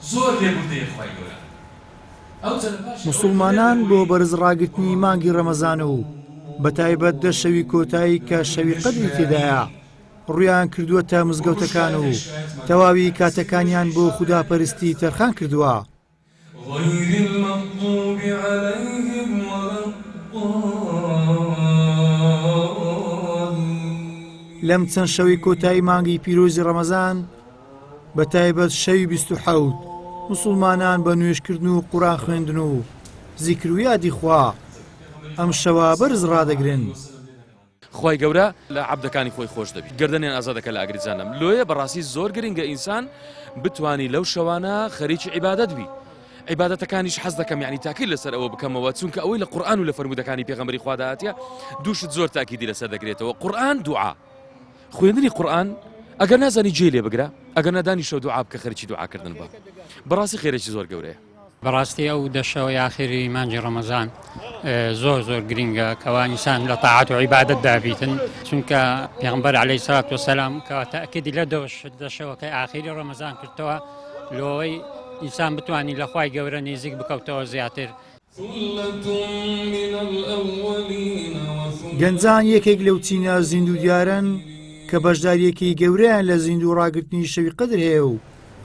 زۆر لێبوردەیە خوای گەورە. مسلمانان بۆ بەرزڕاگرتنی مانگی ڕەمەزانە و بەتایبەت دە شەوی کۆتایی کە شەوی قەدری تێدایە ڕویان کردووەتە مزگەوتەکان و تەواوی کاتەکانیان بۆ خوداپەرستی تەرخان کردووە. لەم چەند شەوی کۆتایی مانگی پیرۆزی ڕەمەزان بەتایبەت شەوی 27 مسلمانان بە نوێژکردن و قورئان خوێندن و زیکر و یادی خوا ئەم شەوە بەرز ڕادەگرن. خوای گەورە لە عەبدەکانی خۆی خۆش دەبێت، گردنیان ئازاد دەکات لە ئاگری جەهەنەم. لۆیە بەڕاستی زۆر گرنگە ئینسان بتوانی لەو شەوانە خەریکی عیبادەت بی. عیبادەتەکانیش حەز دەکەم یعنی تاکید لەسەر ئەوە بکەمەوە، چونکە ئەوەی لە قورئان و لە فەرمودەکانی پێغەمبەری خوا داهاتیە دووشت زۆر تاکیدی لەسەر دەگرێتەوە. قورئان دوعا، خوێندنی قورئان ئەگەر نازانی جێ لێ بگرە، ئەگەر نەدانی شەو دوعا بکە خەریکی دوعاکردن بە. بەڕاستی خێرێکی زۆر گەورەیە. بەڕاستی ئەو دەشەوەی ئاخری مانجی ڕەمەزان زۆر گرینگە کەوا ئینسان لە تاعات و عیبادەت دابیتن، چونکە پێغەمبەر عەلەیهی سەڵات وەسەلام کە تەئکیدی لە دەشەوەکەی ئاخری ڕەمەزان کردەوە لەوەی ئینسان بتوانی لە خوای گەورە نزیک بکەوتەوە زیاتر. گەنجان یەکێک لەو چینە زیندوو دیارن کە بەشداریەکی گەورەیان لە زیندوو ڕاگرتنی شەوی قەدر هەیە و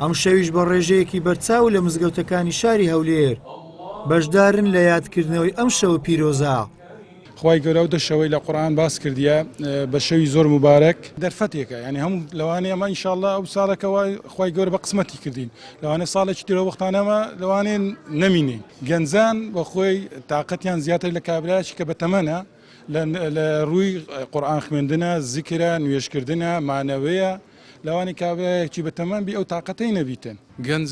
ئەم شەویش بە ڕێژەیەکی بەرچاو لە مزگەوتەکانی شاری هەولێر بەشدارن لە یادکردنەوەی ئەم شەوە پیرۆزە. خوای گەورە و دەشەوەی لە قورئان باس کردیە بە شەوی زۆر مبارەک دەرفەتێکە، یعنی هەموو لەوانەیە ئەمە ئینشاءالله ئەو ساڵەکەوە خوای گەورە بە قسمەتی کردین، لەوانەیە ساڵێکی ترە وەختانەمە لەوانەیە نەمینین. گەنجان بە خۆی تااقەتیان زیاتر لە کابرایەکی کە بەتەمەنە لە ڕووی قورئان خوێندنە، زیکرە، نوێژکردنە، مانەوەیە، لەوانی کابرایەکی بەتەمەن بی ئەو تااقەتەی نەبیتن. گەنج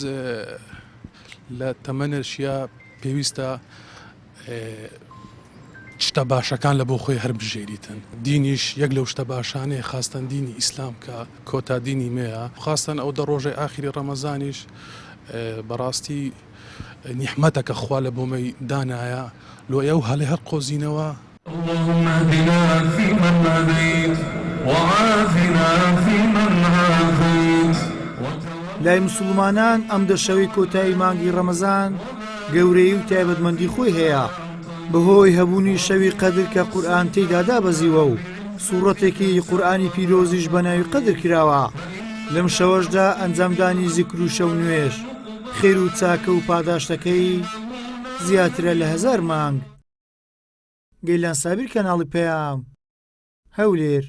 لە تەمەنەشیا پێویستە شتە باشەکان لە بۆ خۆی هەر بژێریتن. دینیش یەک لەو شتە باشانەیە، خاستن دینی ئیسلام کە کۆتا دینی مەیە، خاستن ئەو دە ڕۆژەی ئاخری ڕەمەزانیش بەڕاستی نیحمەتەکە خوا لە بۆمەی دانایە لۆ ئەو هەڵێ هەر قۆزینەوە. اللهم اهدنا فيمن هديت وعافنا فيمن عافيت. لای مسلمانان ئەم دەشەوەی کۆتایی مانگی ڕەمەزان گەورەی و تایبەتمەندی خۆی هەیە بەهۆی هەبوونی شەوی قەدر کە قورئان تێیدا دابەزیوە و سوورەتێکی قورئانی پیرۆزیش بە ناوی قەدر کراوە. لەم شەوەشدا ئەنجامدانی زیکر و شەو نوێژ خێر و چاکە و پاداشتەکەی زیاترە لە 1000 مانگ. گەیلان سابیر کەناڵی پەیام هەولێر.